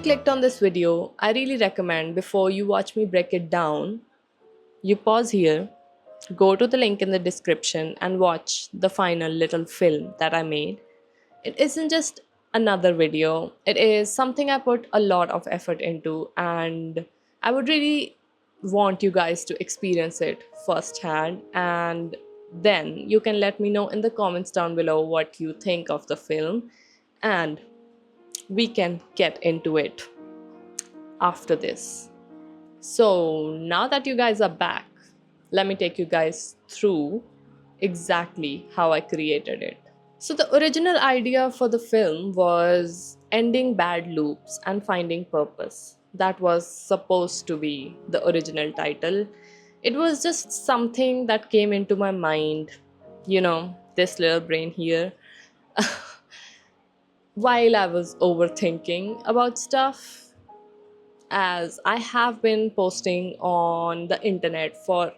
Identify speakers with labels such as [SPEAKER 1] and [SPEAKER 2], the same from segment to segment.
[SPEAKER 1] clicked on this video, I really recommend before you watch me break it down, you pause here, go to the link in the description, and watch the final little film that I made. It isn't just another video, it is something I put a lot of effort into, and I would really want you guys to experience it firsthand. And then you can let me know in the comments down below what you think of the film, and we can get into it after this. So, now that you guys are back, let me take you guys through exactly how I created it. So, the original idea for the film was ending bad loops and finding purpose. That was supposed to be the original title. It was just something that came into my mind, this little brain here, while I was overthinking about stuff, as I have been posting on the internet for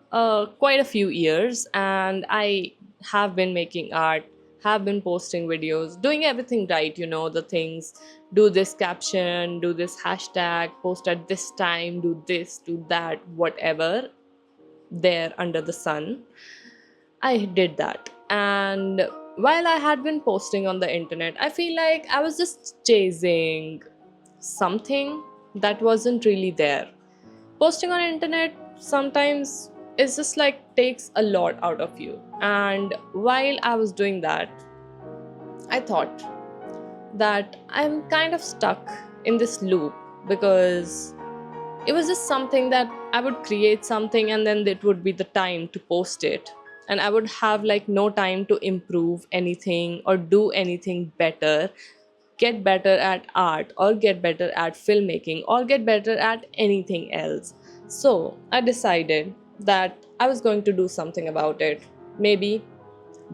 [SPEAKER 1] quite a few years, and I have been making art, have been posting videos, doing everything right, the things, do this caption, do this hashtag, post at this time, do this, do that, whatever there under the sun. I did that. And while I had been posting on the internet, I feel like I was just chasing something that wasn't really there. Posting on internet sometimes is just like takes a lot out of you. And while I was doing that, I thought that I'm kind of stuck in this loop, because it was just something that I would create something and then it would be the time to post it. And I would have like no time to improve anything or do anything better, get better at art or get better at filmmaking or get better at anything else. So I decided that I was going to do something about it. Maybe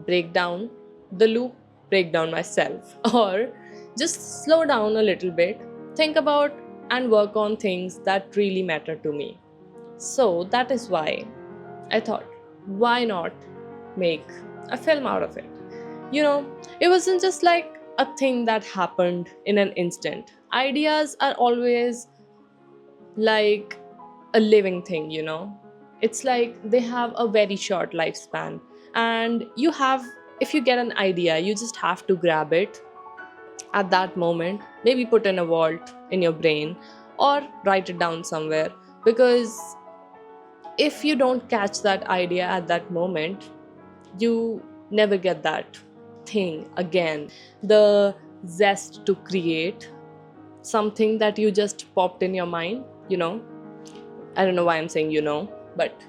[SPEAKER 1] break down the loop, break down myself, or just slow down a little bit, think about and work on things that really matter to me. So that is why I thought, why not make a film out of it? You know, it wasn't just like a thing that happened in an instant. Ideas are always like a living thing, It's like they have a very short lifespan. And if you get an idea, you just have to grab it at that moment, maybe put in a vault in your brain or write it down somewhere. Because if you don't catch that idea at that moment, you never get that thing again. The zest to create something that you just popped in your mind, I don't know why I'm saying but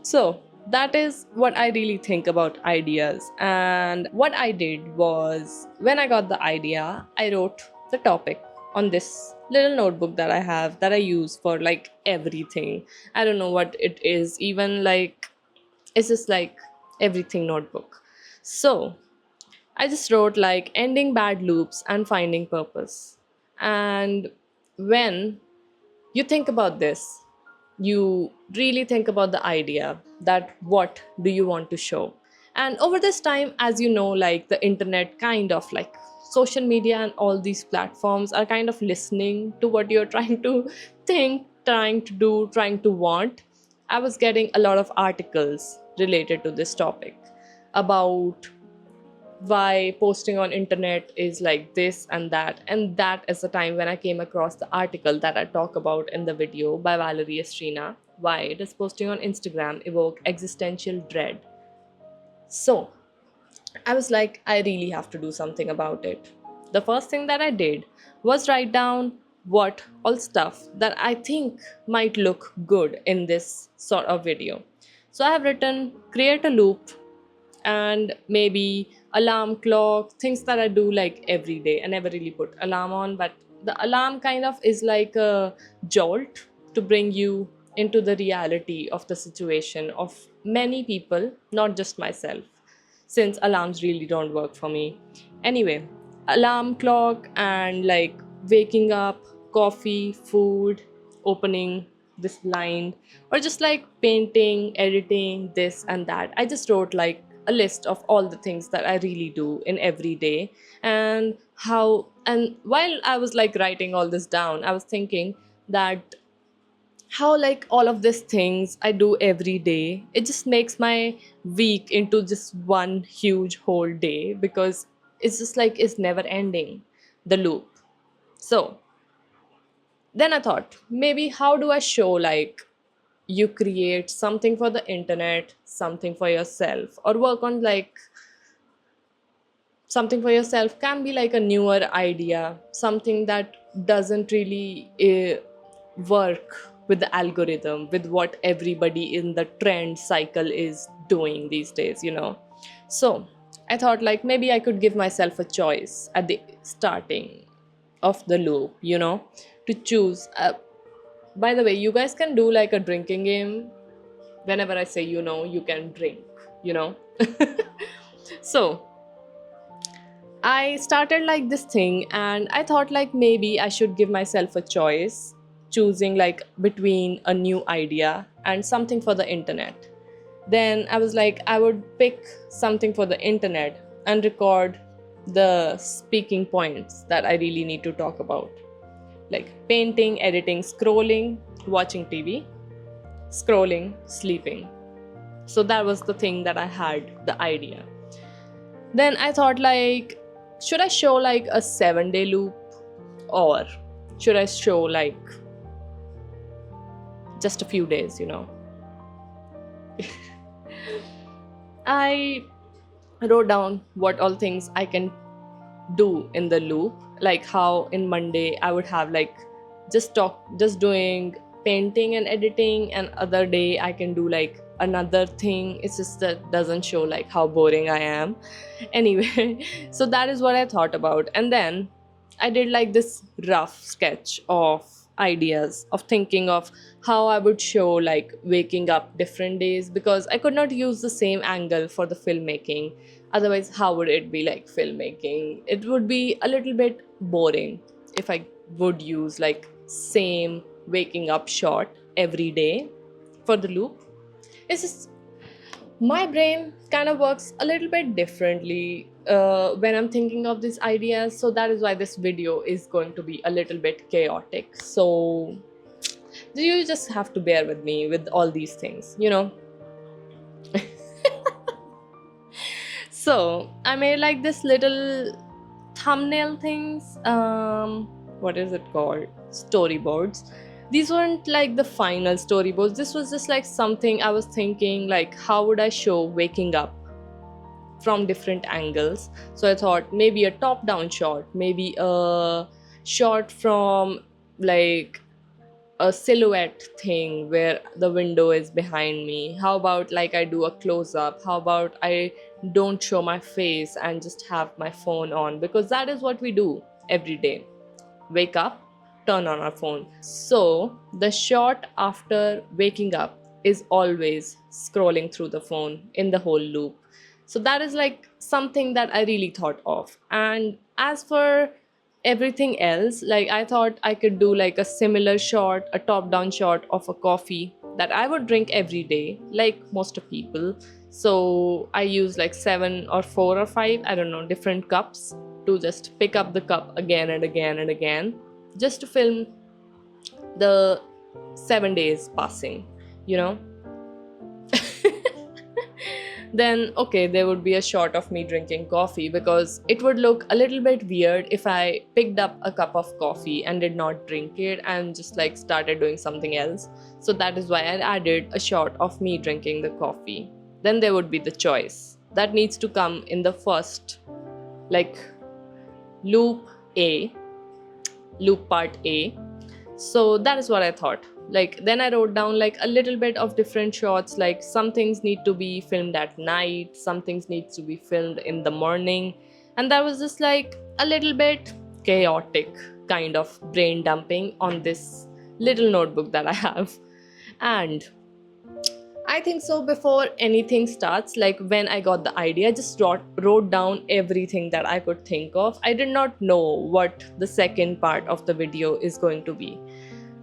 [SPEAKER 1] So that is what I really think about ideas. And what I did was, when I got the idea, I wrote the topic on this little notebook that I have, that I use for like everything. I don't know what it is, even like it's just like everything notebook. So I just wrote like ending bad loops and finding purpose. And when you think about this, you really think about the idea that what do you want to show. And over this time, as you know, like the internet, kind of like social media and all these platforms are kind of listening to what you're trying to think, trying to do, trying to want. I was getting a lot of articles related to this topic about why posting on internet is like this and that is the time when I came across the article that I talk about in the video by Valerie Estrina. Why does posting on Instagram evoke existential dread? So I was like, I really have to do something about it. The first thing that I did was write down what all stuff that I think might look good in this sort of video. So I have written create a loop, and maybe alarm clock, things that I do like every day. I never really put alarm on, but the alarm kind of is like a jolt to bring you into the reality of the situation of many people, not just myself, since alarms really don't work for me. Anyway, alarm clock and like waking up, coffee, food, opening this line, or just like painting, editing, this and that. I just wrote like a list of all the things that I really do in every day. And while I was like writing all this down, I was thinking that how like all of these things I do every day, it just makes my week into just one huge whole day, because it's just like it's never ending, the loop. So then I thought, maybe how do I show like you create something for the internet, something for yourself, or work on like something for yourself can be like a newer idea, something that doesn't really work with the algorithm, with what everybody in the trend cycle is doing these days, you know. So I thought like maybe I could give myself a choice at the starting of the loop, you know, to choose. By the way, you guys can do like a drinking game. Whenever I say, you know, you can drink, you know. So I started like this thing, and I thought like maybe I should give myself a choice, choosing like between a new idea and something for the internet. Then I was like, I would pick something for the internet and record the speaking points that I really need to talk about, like painting, editing, scrolling, watching TV, scrolling, sleeping. So that was the thing that I had, the idea. Then I thought like, should I show like a 7-day loop, or should I show like just a few days, you know? I wrote down what all things I can do in the loop, like how in Monday I would have like just doing painting and editing, and other day I can do like another thing. It's just that doesn't show like how boring I am. Anyway, so that is what I thought about, and then I did like this rough sketch of ideas of thinking of how I would show like waking up different days, because I could not use the same angle for the filmmaking. Otherwise, how would it be like filmmaking? It would be a little bit boring if I would use like same waking up shot every day for the loop. It's just my brain kind of works a little bit differently when I'm thinking of these ideas. So that is why this video is going to be a little bit chaotic. So you just have to bear with me with all these things, you know. So I made like this little thumbnail things. What is it called? Storyboards. These weren't like the final storyboards. This was just like something I was thinking like, how would I show waking up from different angles? So I thought maybe a top-down shot, maybe a shot from like a silhouette thing where the window is behind me. How about like I do a close up? How about I don't show my face and just have my phone on? Because that is what we do every day. Wake up, turn on our phone. So the shot after waking up is always scrolling through the phone in the whole loop. So that is like something that I really thought of. And as for everything else, like I thought I could do like a similar shot, a top down shot of a coffee that I would drink every day, like most of people. So I use like 7 or 4 or 5, I don't know, different cups, to just pick up the cup again and again and again, just to film the 7 days passing, you know. Then okay, there would be a shot of me drinking coffee, because it would look a little bit weird if I picked up a cup of coffee and did not drink it and just like started doing something else. So that is why I added a shot of me drinking the coffee. Then there would be the choice that needs to come in the first, like loop A, loop part A. So that is what I thought. Like then I wrote down like a little bit of different shots, like some things need to be filmed at night, some things needs to be filmed in the morning. And that was just like a little bit chaotic kind of brain dumping on this little notebook that I have. And I think so before anything starts, like when I got the idea, I just wrote down everything that I could think of. I did not know what the second part of the video is going to be.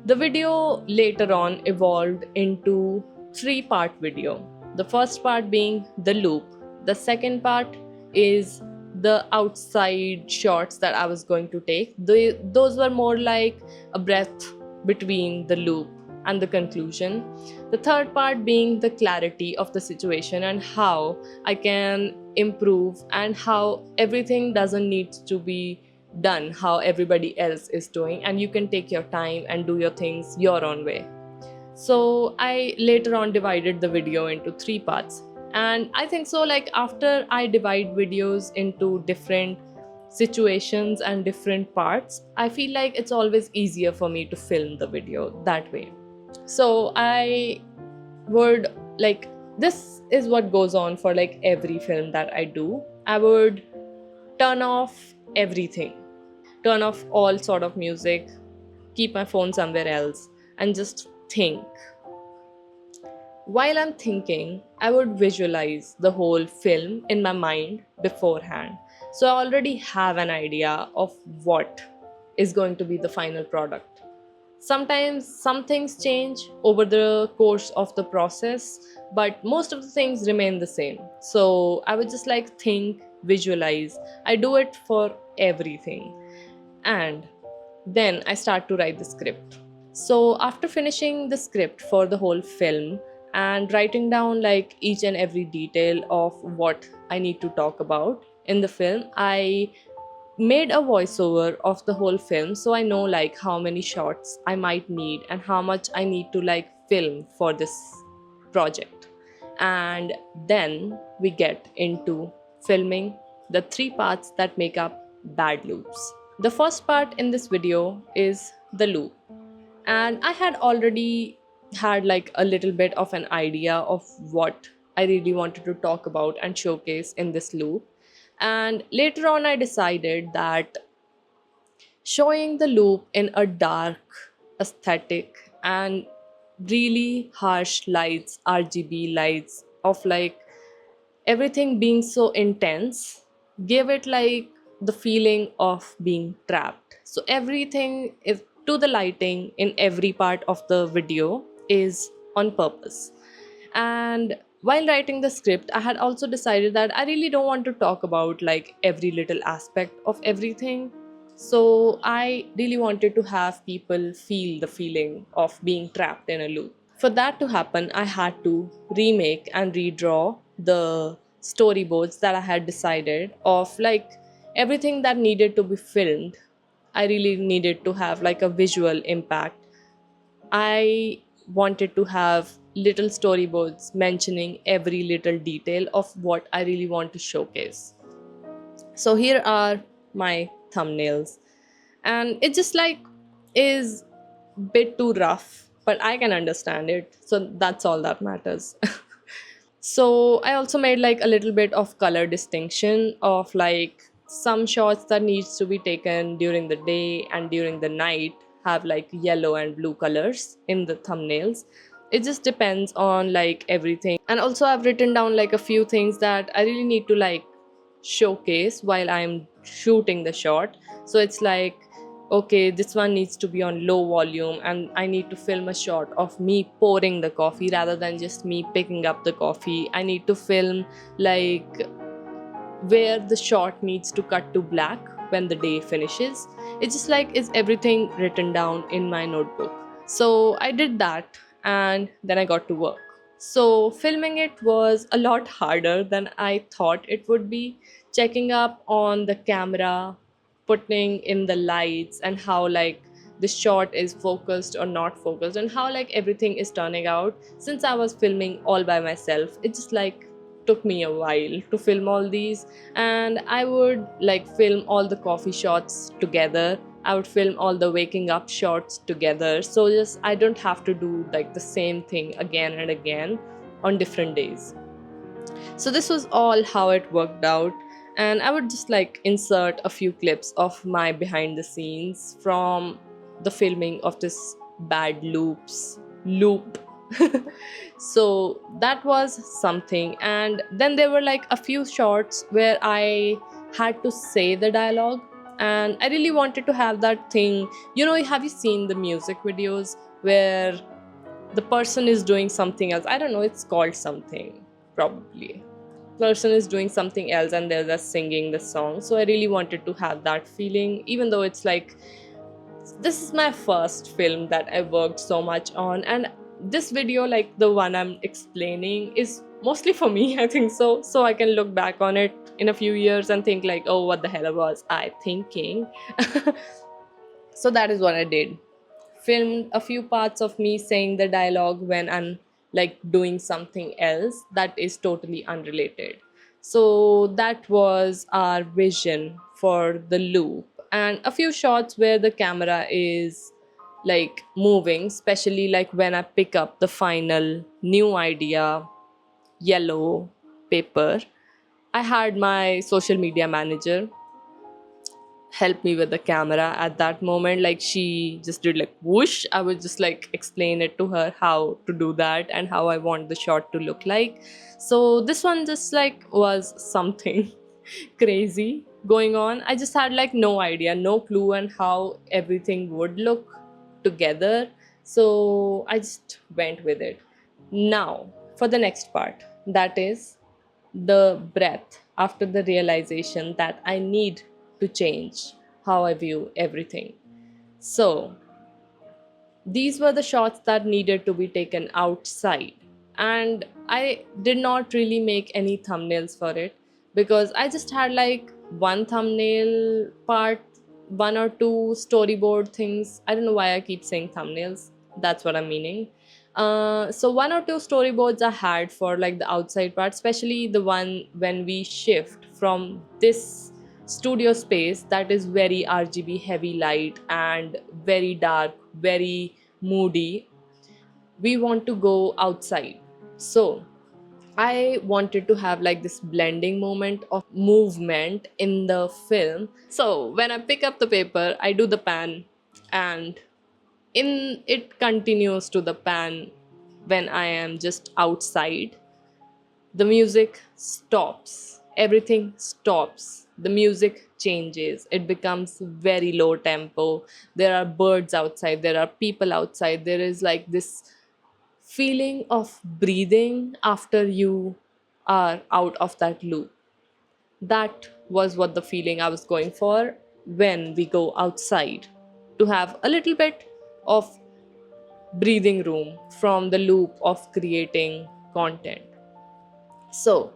[SPEAKER 1] The video later on evolved into 3-part video. The first part being the loop, The second part is the outside shots that I was going to take. Those were more like a breath between the loop and the conclusion. The third part being the clarity of the situation and how I can improve, and how everything doesn't need to be done how everybody else is doing, and you can take your time and do your things your own way. So I later on divided the video into three parts. And I think so, like, after I divide videos into different situations and different parts, I feel like it's always easier for me to film the video that way. So I would, like, this is what goes on for like every film that I do. I would turn off everything, turn off all sort of music, keep my phone somewhere else, and just think. While I'm thinking, I would visualize the whole film in my mind beforehand. So I already have an idea of what is going to be the final product. Sometimes some things change over the course of the process, but most of the things remain the same. So I would just like think, visualize. I do it for everything. And then I start to write the script. So after finishing the script for the whole film and writing down like each and every detail of what I need to talk about in the film, I made a voiceover of the whole film, so I know like how many shots I might need and how much I need to like film for this project. And then we get into filming the three parts that make up Bad Loops. The first part in this video is the loop, and I had already had like a little bit of an idea of what I really wanted to talk about and showcase in this loop. And later on I decided that showing the loop in a dark aesthetic and really harsh lights, RGB lights, of like everything being so intense, gave it like the feeling of being trapped. So everything is to the lighting in every part of the video is on purpose. And while writing the script, I had also decided that I really don't want to talk about like every little aspect of everything. So I really wanted to have people feel the feeling of being trapped in a loop. For that to happen, I had to remake and redraw the storyboards that I had decided of like everything that needed to be filmed. I really needed to have like a visual impact. I wanted to have little storyboards mentioning every little detail of what I really want to showcase. So here are my thumbnails. And it just like is bit too rough, but I can understand it. So that's all that matters. So I also made like a little bit of color distinction of like some shots that needs to be taken during the day and during the night have like yellow and blue colors in the thumbnails. It just depends on like everything. And also I've written down like a few things that I really need to like showcase while I'm shooting the shot. So it's like, okay, this one needs to be on low volume, and I need to film a shot of me pouring the coffee rather than just me picking up the coffee. I need to film like where the shot needs to cut to black when the day finishes. It's just like, is everything written down in my notebook? So I did that, and then I got to work. So filming it was a lot harder than I thought it would be. Checking up on the camera, putting in the lights, and how like the shot is focused or not focused, and how like everything is turning out. Since I was filming all by myself, it just like took me a while to film all these. And I would like film all the coffee shots together, I would film all the waking up shots together, so just I don't have to do like the same thing again and again on different days. So this was all how it worked out. And I would just like insert a few clips of my behind the scenes from the filming of this Bad Loops loop. So that was something. And then there were like a few shots where I had to say the dialogue, and I really wanted to have that thing. You know, have you seen the music videos where the person is doing something else? I don't know, it's called something probably. person is doing something else and they're just singing the song. So I really wanted to have that feeling, even though it's like this is my first film that I worked so much on, and this video, like the one I'm explaining, is mostly for me. I think so I can look back on it in a few years and think like, oh, what the hell was I thinking. So that is what I did. Filmed a few parts of me saying the dialogue when I'm like doing something else that is totally unrelated. So that was our vision for the loop, and a few shots where the camera is like moving, especially like when I pick up the final new idea, yellow paper. I had my social media manager help me with the camera at that moment. Like she just did like whoosh. I would just like explain it to her how to do that and how I want the shot to look like. So this one just like was something crazy going on. I just had like no idea, no clue on how everything would look together. So I just went with it. Now for the next part, that is the breath after the realization that I need to change how I view everything. So, these were the shots that needed to be taken outside, and I did not really make any thumbnails for it because I just had like one thumbnail part, one or two storyboard things. I don't know why I keep saying thumbnails, that's what I'm meaning. So one or two storyboards I had for like the outside part, especially the one when we shift from this studio space that is very RGB heavy light and very dark, very moody. We want to go outside. So I wanted to have like this blending moment of movement in the film. So when I pick up the paper, I do the pan, and in it continues to the pan when I am just outside. The music stops, everything stops, the music changes, it becomes very low tempo. There are birds outside, there are people outside, there is like this feeling of breathing after you are out of that loop. That was what the feeling I was going for when we go outside, to have a little bit of breathing room from the loop of creating content. So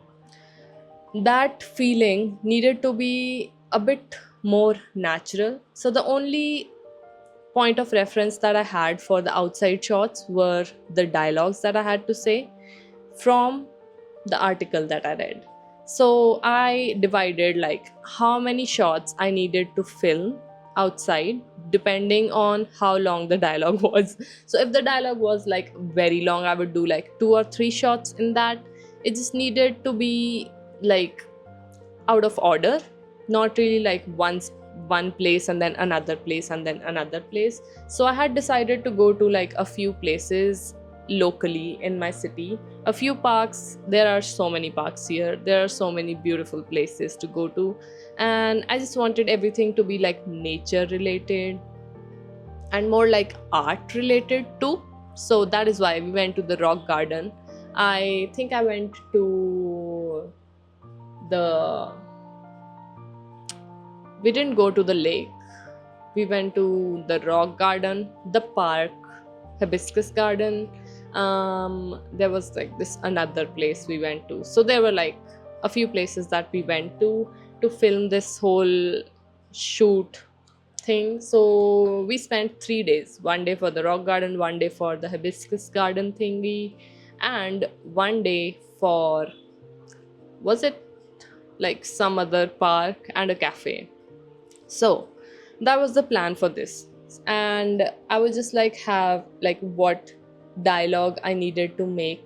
[SPEAKER 1] that feeling needed to be a bit more natural. So the only point of reference that I had for the outside shots were the dialogues that I had to say from the article that I read. So I divided like how many shots I needed to film outside depending on how long the dialogue was. So if the dialogue was like very long, I would do like 2 or 3 shots in that. It just needed to be like out of order, not really like one place and then another place and then another place. So I had decided to go to like a few places locally in my city, a few parks. There are so many parks here, there are so many beautiful places to go to, and I just wanted everything to be like nature related and more like art related too. So that is why we went to the rock garden. I think I went to the we didn't go to the lake. We went to the rock garden, the park, hibiscus garden. There was like this another place we went to. So there were like a few places that we went to film this whole shoot thing. So we spent 3 days. One day for the rock garden, one day for the hibiscus garden thingy, and one day for, was it like some other park and a cafe. So that was the plan for this, and I would just like have like what dialogue I needed to make.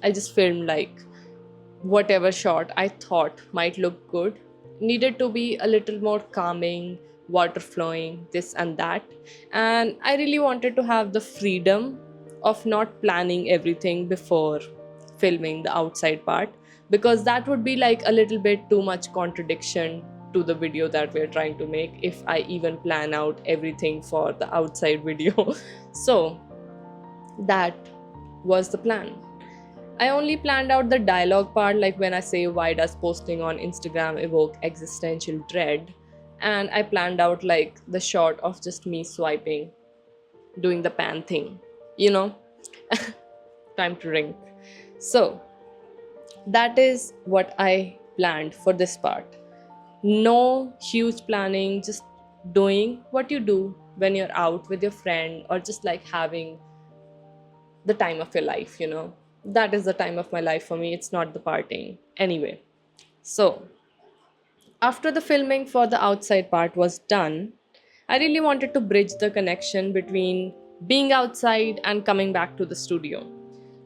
[SPEAKER 1] I just filmed like whatever shot I thought might look good. Needed to be a little more calming, water flowing, this and that. And I really wanted to have the freedom of not planning everything before filming the outside part, because that would be like a little bit too much contradiction to the video that we're trying to make if I even plan out everything for the outside video. So that was the plan. I only planned out the dialogue part, like when I say, why does posting on Instagram evoke existential dread? And I planned out like the shot of just me swiping, doing the pan thing, you know, time to ring. So that is what I planned for this part. No huge planning, just doing what you do when you're out with your friend or just like having the time of your life, you know. That is the time of my life for me. It's not the partying. Anyway, so after the filming for the outside part was done, I really wanted to bridge the connection between being outside and coming back to the studio.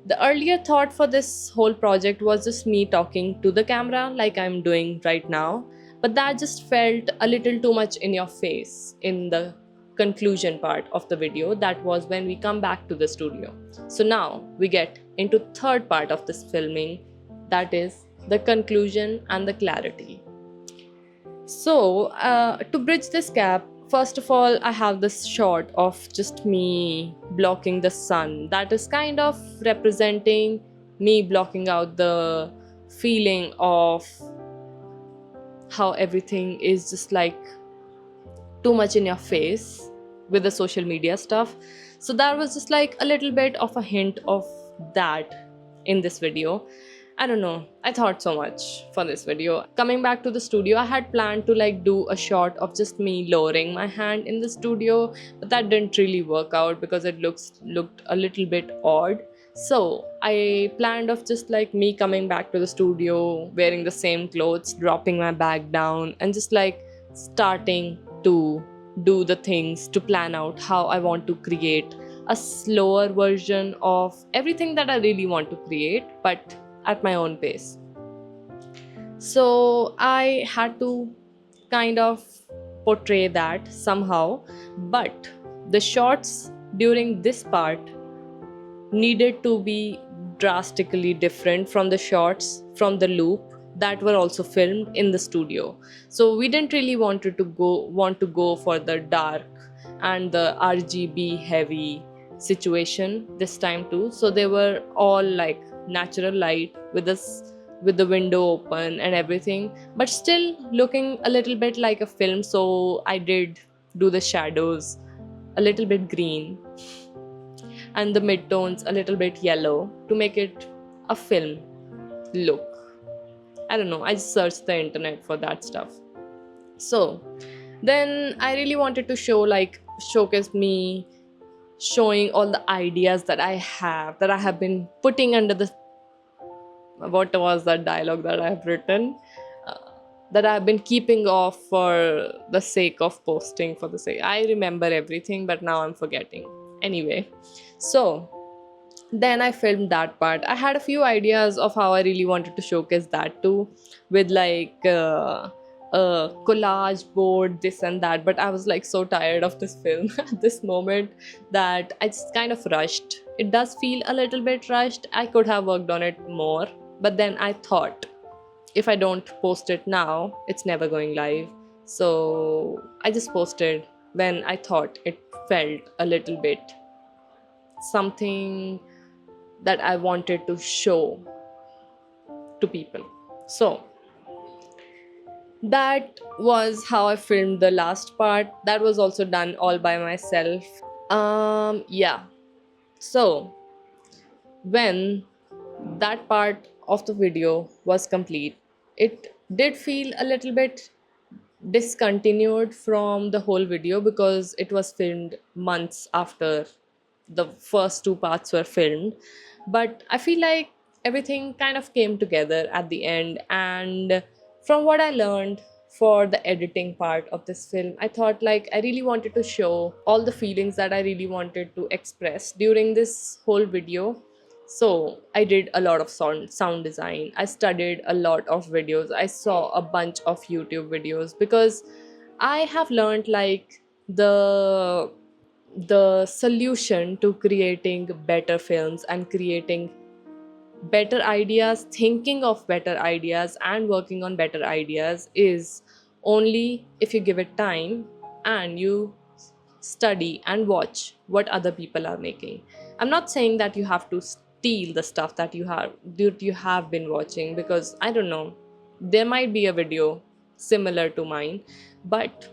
[SPEAKER 1] The earlier thought for this whole project was just me talking to the camera like I'm doing right now, but that just felt a little too much in your face in the conclusion part of the video. That was when we come back to the studio. So now we get into third part of this filming, that is the conclusion and the clarity. So, to bridge this gap, first of all, I have this shot of just me blocking the sun. That is kind of representing me blocking out the feeling of how everything is just like too much in your face with the social media stuff. So, that was just like a little bit of a hint of that in this video. I don't know. I thought so much for this video. Coming back to the studio, I had planned to like do a shot of just me lowering my hand in the studio, but that didn't really work out because it looked a little bit odd. So I planned of just like me coming back to the studio, wearing the same clothes, dropping my bag down, and just like starting to do the things to plan out how I want to create a slower version of everything that I really want to create, but at my own pace. So I had to kind of portray that somehow, but the shots during this part needed to be drastically different from the shots from the loop that were also filmed in the studio. So we didn't really want to go for the dark and the RGB heavy situation this time too. So they were all like natural light with the window open and everything, but still looking a little bit like a film. So I did do the shadows a little bit green and the midtones a little bit yellow to make it a film look. I don't know, I just searched the internet for that stuff. So then I really wanted to showcase me showing all the ideas that I have been putting under the, what was that dialogue that I have written, uh, that I've been keeping off for the sake of posting for the sake. I remember everything, but now I'm forgetting. Anyway, so then I filmed that part. I had a few ideas of how I really wanted to showcase that too, with like a collage board, this and that. But I was like so tired of this film at this moment that I just kind of rushed. It does feel a little bit rushed. I could have worked on it more, but then I thought if I don't post it now, it's never going live. So I just posted when I thought it felt a little bit something that I wanted to show to people. So that was how I filmed the last part. That was also done all by myself. Yeah. So when that part of the video was complete, it did feel a little bit discontinued from the whole video because it was filmed months after the first two parts were filmed. But I feel like everything kind of came together at the end. And from what I learned for the editing part of this film, I thought like I really wanted to show all the feelings that I really wanted to express during this whole video. So I did a lot of sound design. I studied a lot of videos. I saw a bunch of YouTube videos because I have learned like the solution to creating better films and creating better ideas, thinking of better ideas and working on better ideas is only if you give it time and you study and watch what other people are making. I'm not saying that you have to steal the stuff that you have been watching, because I don't know, there might be a video similar to mine, but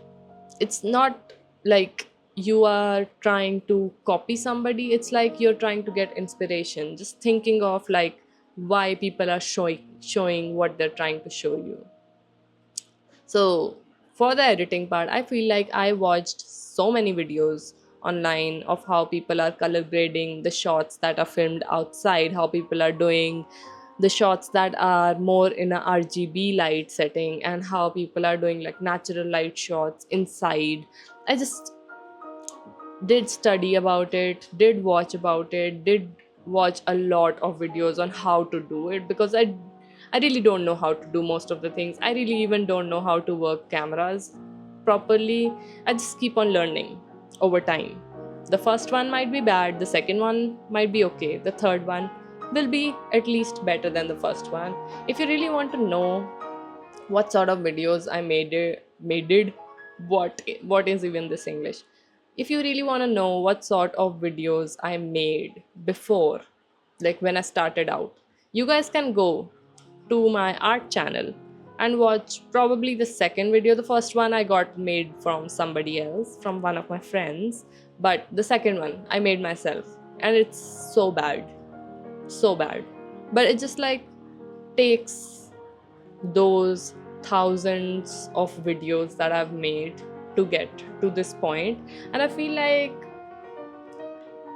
[SPEAKER 1] it's not like you are trying to copy somebody. It's like you're trying to get inspiration, just thinking of like why people are showing what they're trying to show you. So for the editing part, I feel like I watched so many videos online of how people are color grading the shots that are filmed outside, how people are doing the shots that are more in a RGB light setting, and how people are doing like natural light shots inside. I just did study about it, did watch about it, did watch a lot of videos on how to do it, because I really don't know how to do most of the things. I really even don't know how to work cameras properly. I just keep on learning over time. The first one might be bad, the second one might be okay, the third one will be at least better than the first one. If you really want to know what sort of videos I made it, what is even this English? If you really want to know what sort of videos I made before, like when I started out, you guys can go to my art channel and watch probably the second video. The first one I got made from somebody else, from one of my friends, but the second one I made myself, and it's so bad, so bad. But it just like takes those thousands of videos that I've made to get to this point, and I feel like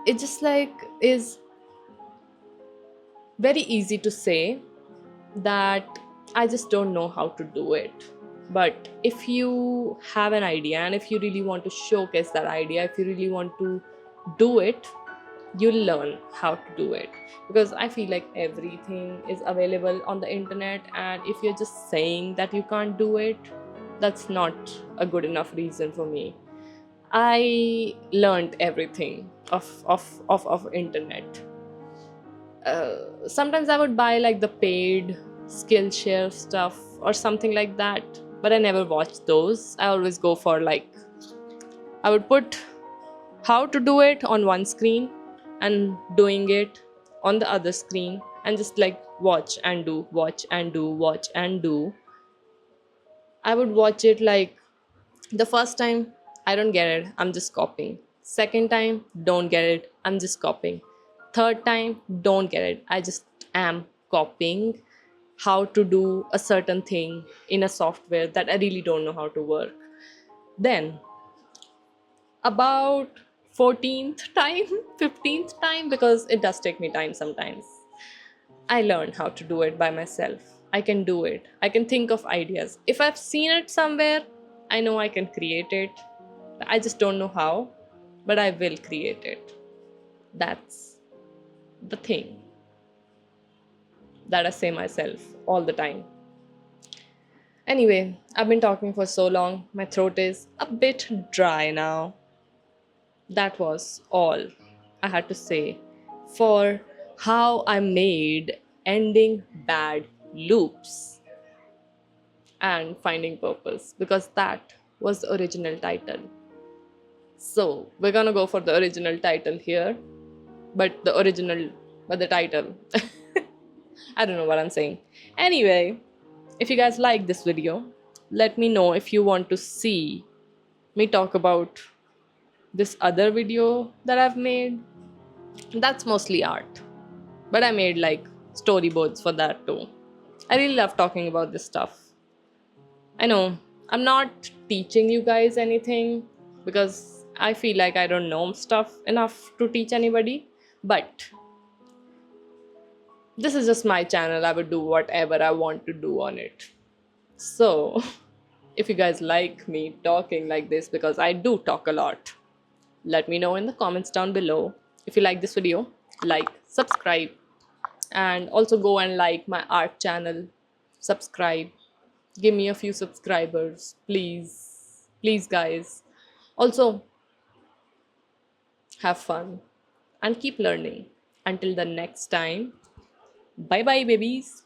[SPEAKER 1] it just like is very easy to say that I just don't know how to do it. But if you have an idea, and if you really want to showcase that idea, if you really want to do it, you'll learn how to do it. Because I feel like everything is available on the internet, and if you're just saying that you can't do it, that's not a good enough reason for me. I learned everything of internet. Sometimes I would buy like the paid Skillshare stuff or something like that, but I never watched those. I always go for like, I would put how to do it on one screen and doing it on the other screen, and just like watch and do, watch and do, watch and do. I would watch it like the first time, I don't get it, I'm just copying. Second time, don't get it, I'm just copying. Third time, don't get it, I just am copying how to do a certain thing in a software that I really don't know how to work. Then, about 14th time, 15th time, because it does take me time sometimes, I learned how to do it by myself. I can do it. I can think of ideas. If I've seen it somewhere, I know I can create it. I just don't know how, but I will create it. That's the thing that I say myself all the time. Anyway, I've been talking for so long, my throat is a bit dry now. That was all I had to say for how I made ending bad loops and finding purpose, because that was the original title. So we're gonna go for the original title here, but the title. I don't know what I'm saying. Anyway, if you guys like this video, let me know if you want to see me talk about this other video that I've made. That's mostly art, but I made like storyboards for that too. I really love talking about this stuff. I know I'm not teaching you guys anything, because I feel like I don't know stuff enough to teach anybody, but this is just my channel. I would do whatever I want to do on it. So, if you guys like me talking like this, because I do talk a lot, let me know in the comments down below. If you like this video, like, subscribe, and also go and like my art channel. Subscribe. Give me a few subscribers, please. Please, guys. Also, have fun and keep learning. Until the next time, bye bye, babies.